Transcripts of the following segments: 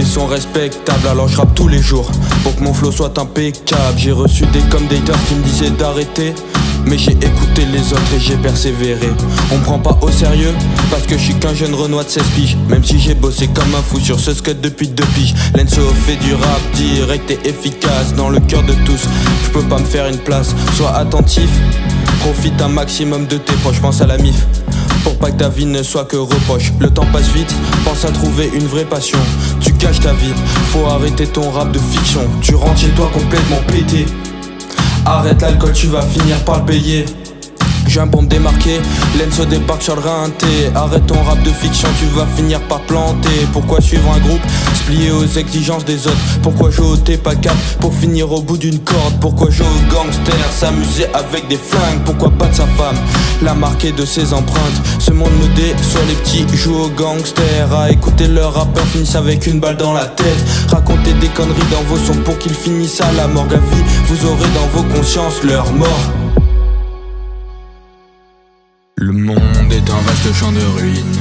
sont respectables, alors je rappe tous les jours pour que mon flow soit impeccable. J'ai reçu des comme des haters qui me disaient d'arrêter, mais j'ai écouté les autres et j'ai persévéré. On me prend pas au sérieux parce que je suis qu'un jeune Renoir de 16 piges. Même si j'ai bossé comme un fou sur ce scud depuis 2 piges. Lenzo fait du rap direct et efficace dans le cœur de tous. Je peux pas me faire une place, sois attentif. Profite un maximum de tes proches, pense à la mif pour pas que ta vie ne soit que reproche. Le temps passe vite, pense à trouver une vraie passion. Tu gâches ta vie, faut arrêter ton rap de fiction. Tu rentres chez toi complètement pété. Arrête l'alcool, tu vas finir par le payer. Je viens pour me démarquer, Lenzo débarque sur le rinté. Arrête ton rap de fiction, tu vas finir par planter. Pourquoi suivre un groupe, se plier aux exigences des autres? Pourquoi jouer au t'es pas cap pour finir au bout d'une corde? Pourquoi jouer au gangster, s'amuser avec des flingues? Pourquoi battre sa femme, la marquer de ses empreintes? Ce monde me déçoit, les petits jouent au gangster. À écouter leurs rappeurs finissent avec une balle dans la tête. Raconter des conneries dans vos sons pour qu'ils finissent à la morgue à vie. Vous aurez dans vos consciences leur mort. Le monde est un vaste champ de ruines,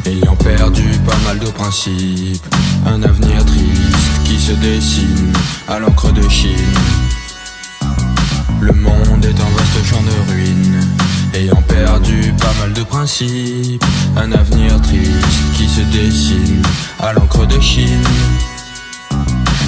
ayant perdu pas mal de principes. Un avenir triste qui se dessine à l'encre de Chine. Le monde est un vaste champ de ruines, ayant perdu pas mal de principes. Un avenir triste qui se dessine à l'encre de Chine.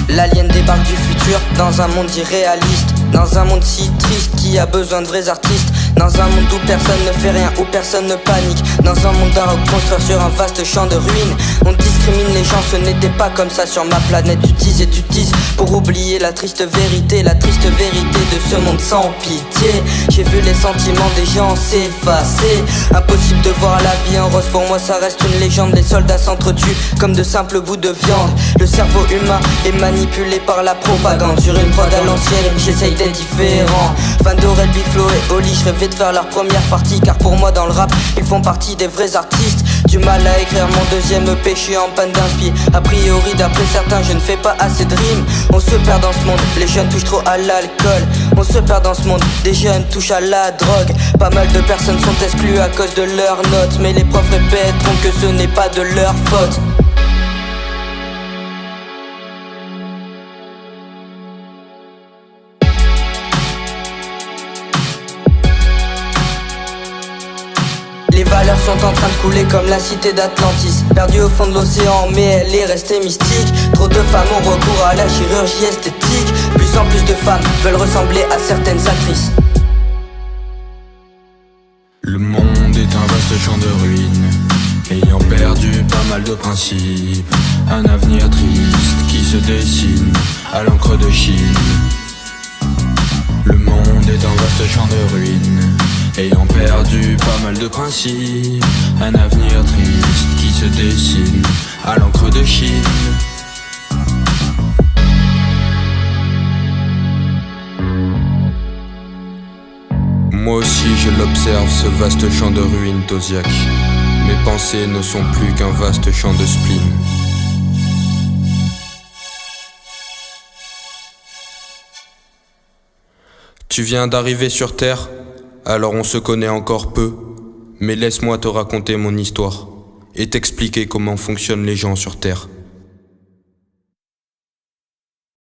L'alien débarque du futur dans un monde irréaliste. Dans un monde si triste qui a besoin de vrais artistes. Dans un monde où personne ne fait rien, où personne ne panique. Dans un monde d'un rock construire sur un vaste champ de ruines. On discrimine les gens, ce n'était pas comme ça sur ma planète. Tu teases et tu teases pour oublier la triste vérité. La triste vérité de ce monde sans pitié. J'ai vu les sentiments des gens s'effacer. Impossible de voir la vie en rose, pour moi ça reste une légende. Les soldats s'entretuent comme de simples bouts de viande. Le cerveau humain est manipulé par la propagande. Sur une prod à l'ancienne, j'essaye d'être différent. Fan d'Aurel, Biflo et Oli, je rêvais de faire leur première partie. Car pour moi dans le rap, ils font partie des vrais artistes. Du mal à écrire mon deuxième EP, je suis en panne d'inspi. A priori d'après certains, je ne fais pas assez de rimes. On se perd dans ce monde, les jeunes touchent trop à l'alcool. On se perd dans ce monde, des jeunes touchent à la drogue. Pas mal de personnes sont exclues à cause de leurs notes. Mais les profs répéteront que ce n'est pas de leur faute. Les valeurs sont en train de couler comme la cité d'Atlantis. Perdue au fond de l'océan mais elle est restée mystique. Trop de femmes ont recours à la chirurgie esthétique. Plus en plus de femmes veulent ressembler à certaines actrices. Le monde est un vaste champ de ruines, ayant perdu pas mal de principes. Un avenir triste qui se dessine à l'encre de Chine. Le monde est un vaste champ de ruines, ayant perdu pas mal de principes. Un avenir triste qui se dessine à l'encre de Chine. Moi aussi je l'observe, ce vaste champ de ruines d'Oziac. Mes pensées ne sont plus qu'un vaste champ de spleen. Tu viens d'arriver sur Terre, alors on se connaît encore peu. Mais laisse-moi te raconter mon histoire et t'expliquer comment fonctionnent les gens sur Terre.